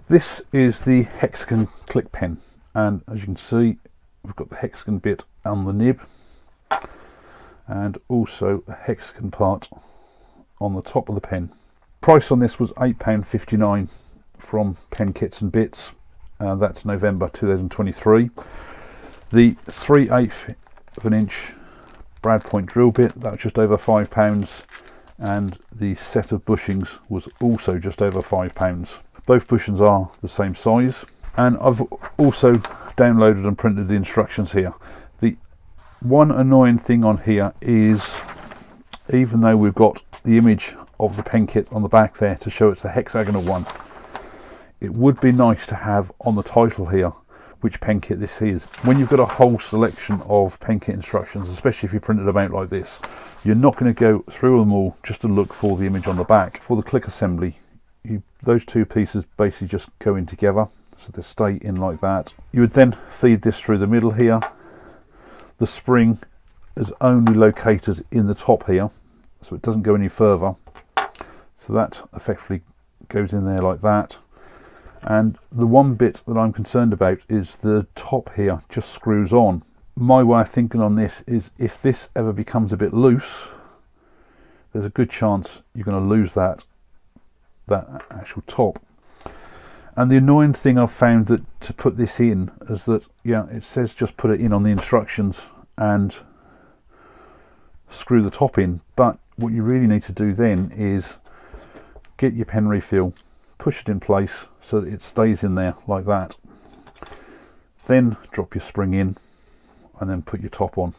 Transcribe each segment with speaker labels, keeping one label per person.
Speaker 1: This is the Hexagon Click Pen, and as you can see we've got the hexagon bit on the nib and also a hexagon part on the top of the pen. Price on this was £8.59 from PenKitz And Bitz. That's November 2023. The 3/8 of an inch brad point drill bit, that was just over £5, and the set of bushings was also just over £5. Both bushings are the same size, and I've also downloaded and printed the instructions here. The one annoying thing on here is, even though we've got the image of the pen kit on the back there to show it's the hexagonal one, it would be nice to have on the title here which pen kit this is. When you've got a whole selection of pen kit instructions, especially if you printed them out like this, you're not going to go through them all just to look for the image on the back. For the click assembly, those two pieces basically just go in together, so they stay in like that. You would then feed this through the middle here. The spring is only located in the top here, so it doesn't go any further. So that effectively goes in there like that. And the one bit that I'm concerned about is the top here just screws on. My way of thinking on this is, if this ever becomes a bit loose, there's a good chance you're going to lose that actual top. And the annoying thing I've found that to put this in is that, yeah, it says just put it in on the instructions and screw the top in, but what you really need to do then is get your pen refill, push it in place so that it stays in there like that, then drop your spring in and then put your top on.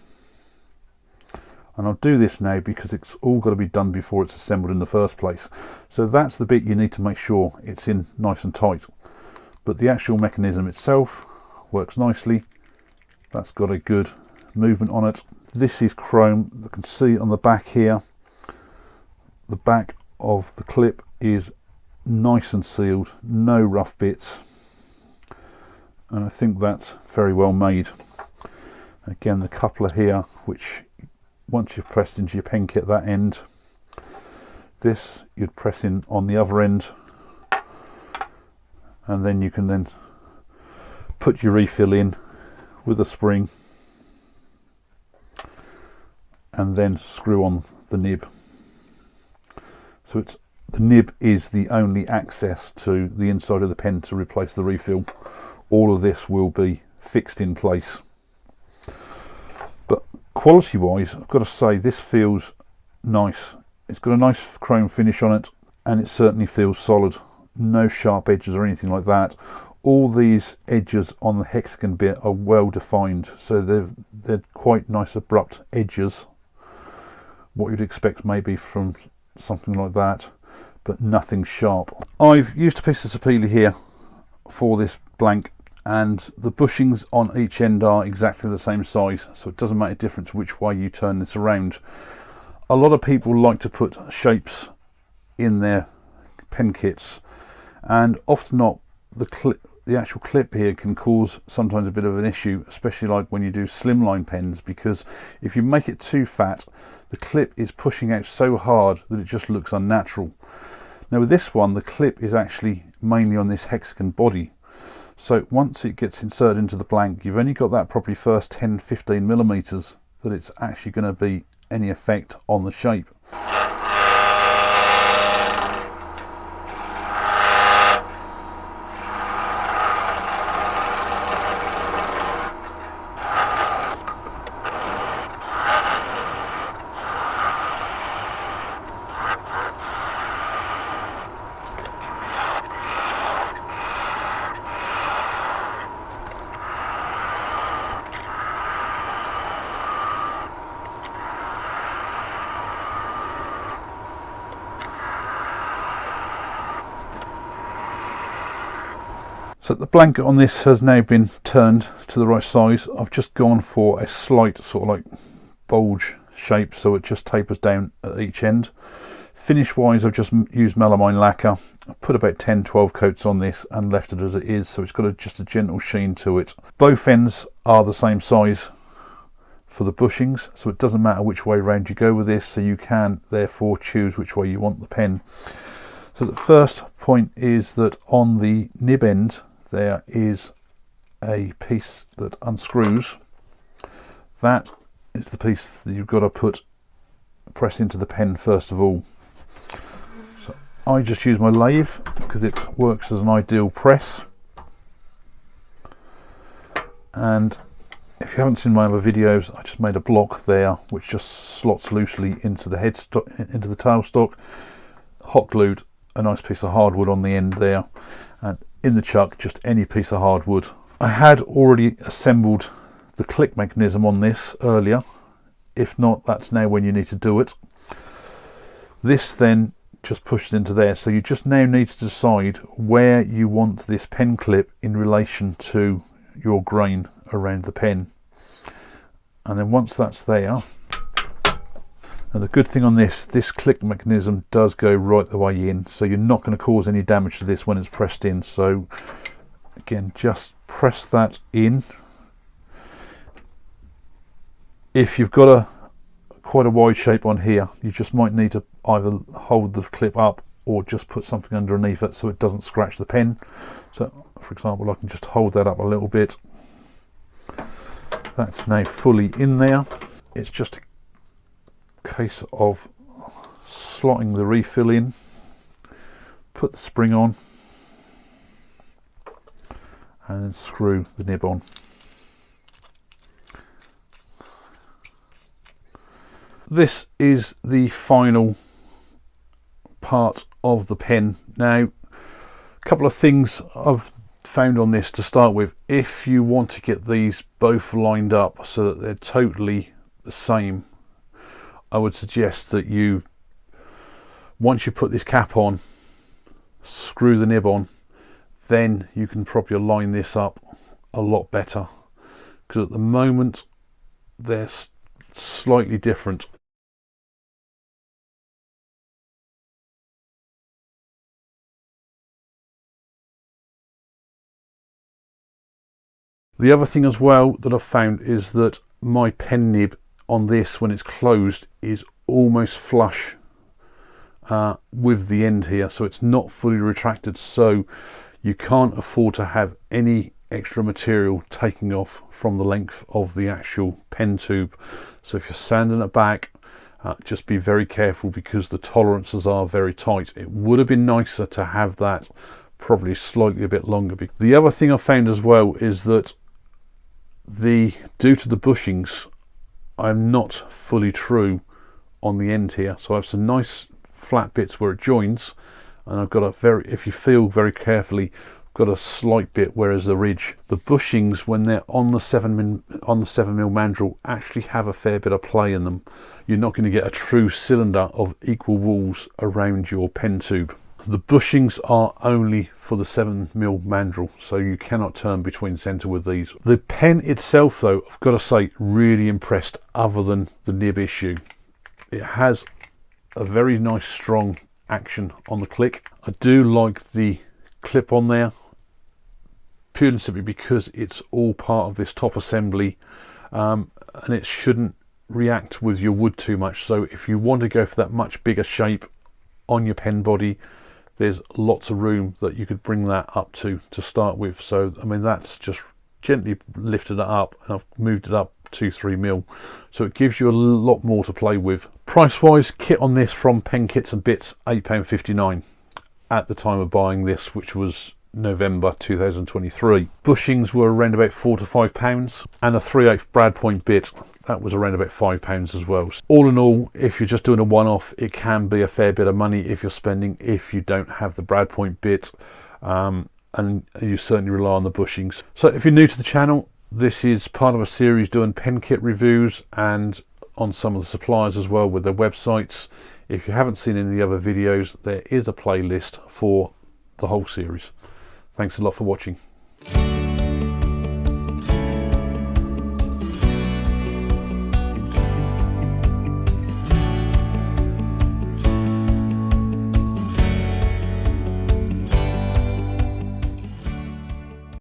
Speaker 1: And I'll do this now because it's all got to be done before it's assembled in the first place. So that's the bit you need to make sure it's in nice and tight. But the actual mechanism itself works nicely. That's got a good movement on it. This is chrome. You can see on the back here, the back of the clip is nice and sealed, no rough bits, and I think that's very well made. Again, the coupler here, which once you've pressed into your pen kit that end, this you'd press in on the other end, and then you can then put your refill in with a spring and then screw on the nib. So it's the nib is the only access to the inside of the pen to replace the refill. All of this will be fixed in place. But quality wise, I've got to say this feels nice. It's got a nice chrome finish on it, and it certainly feels solid. No sharp edges or anything like that. All these edges on the hexagon bit are well defined, so they're quite nice abrupt edges, what you'd expect maybe from something like that, but nothing sharp. I've used a piece of sapele here for this blank, and the bushings on each end are exactly the same size, so it doesn't make a difference which way you turn this around. A lot of people like to put shapes in their pen kits, and often not, the actual clip here can cause sometimes a bit of an issue, especially like when you do slimline pens, because if you make it too fat, the clip is pushing out so hard that it just looks unnatural. Now with this one, the clip is actually mainly on this hexagon body, so once it gets inserted into the blank, you've only got that probably first 10-15 millimeters that it's actually going to be any effect on the shape. So the blanket on this has now been turned to the right size. I've just gone for a slight sort of like bulge shape, so it just tapers down at each end. Finish wise, I've just used melamine lacquer. I've put about 10-12 coats on this and left it as it is, so it's got just a gentle sheen to it. Both ends are the same size for the bushings, so it doesn't matter which way round you go with this, so you can therefore choose which way you want the pen. So the first point is that on the nib end there is a piece that unscrews. That is the piece that you've got to press into the pen first of all. So I just use my lathe because it works as an ideal press. And if you haven't seen my other videos, I just made a block there which just slots loosely into the headstock, into the tailstock, hot glued a nice piece of hardwood on the end there, and in the chuck just any piece of hardwood. I had already assembled the click mechanism on this earlier. If not, that's now when you need to do it. This then just pushes into there, so you just now need to decide where you want this pen clip in relation to your grain around the pen. And then once that's there, and the good thing on this click mechanism does go right the way in, so you're not going to cause any damage to this when it's pressed in. So again, just press that in. If you've got quite a wide shape on here, you just might need to either hold the clip up or just put something underneath it so it doesn't scratch the pen. So for example, I can just hold that up a little bit. That's now fully in there. It's just a case of slotting the refill in, put the spring on, and then screw the nib on. This is the final part of the pen. Now, a couple of things I've found on this to start with. If you want to get these both lined up so that they're totally the same, I would suggest that you, once you put this cap on, screw the nib on, then you can probably line this up a lot better, because at the moment they're slightly different. The other thing as well that I've found is that my pen nib on this, when it's closed, is almost flush with the end here, so it's not fully retracted, so you can't afford to have any extra material taking off from the length of the actual pen tube. So if you're sanding it back, just be very careful because the tolerances are very tight. It would have been nicer to have that probably slightly a bit longer. The other thing I found as well is that due to the bushings, I'm not fully true on the end here, so I have some nice flat bits where it joins, and I've got if you feel very carefully, I've got a slight bit whereas the ridge. The bushings, when they're on the 7mm mandrel, actually have a fair bit of play in them. You're not going to get a true cylinder of equal walls around your pen tube. The bushings are only for the 7mm mandrel, so you cannot turn between centre with these. The pen itself, though, I've got to say, really impressed, other than the nib issue. It has a very nice strong action on the click. I do like the clip on there, purely and simply because it's all part of this top assembly, and it shouldn't react with your wood too much. So if you want to go for that much bigger shape on your pen body, there's lots of room that you could bring that up to start with. So I mean, that's just gently lifted it up, and I've moved it up 2-3mm, so it gives you a lot more to play with. Price wise, kit on this from PenKitz And Bitz, £8.59 at the time of buying this, which was November 2023. Bushings were around about £4 to £5, and a 3/8 brad point bit, that was around about £5 as well. All in all, if you're just doing a one-off, it can be a fair bit of money if you're spending, if you don't have the brad point bit, and you certainly rely on the bushings. So if you're new to the channel, this is part of a series doing pen kit reviews and on some of the suppliers as well with their websites. If you haven't seen any of the other videos, there is a playlist for the whole series. Thanks a lot for watching.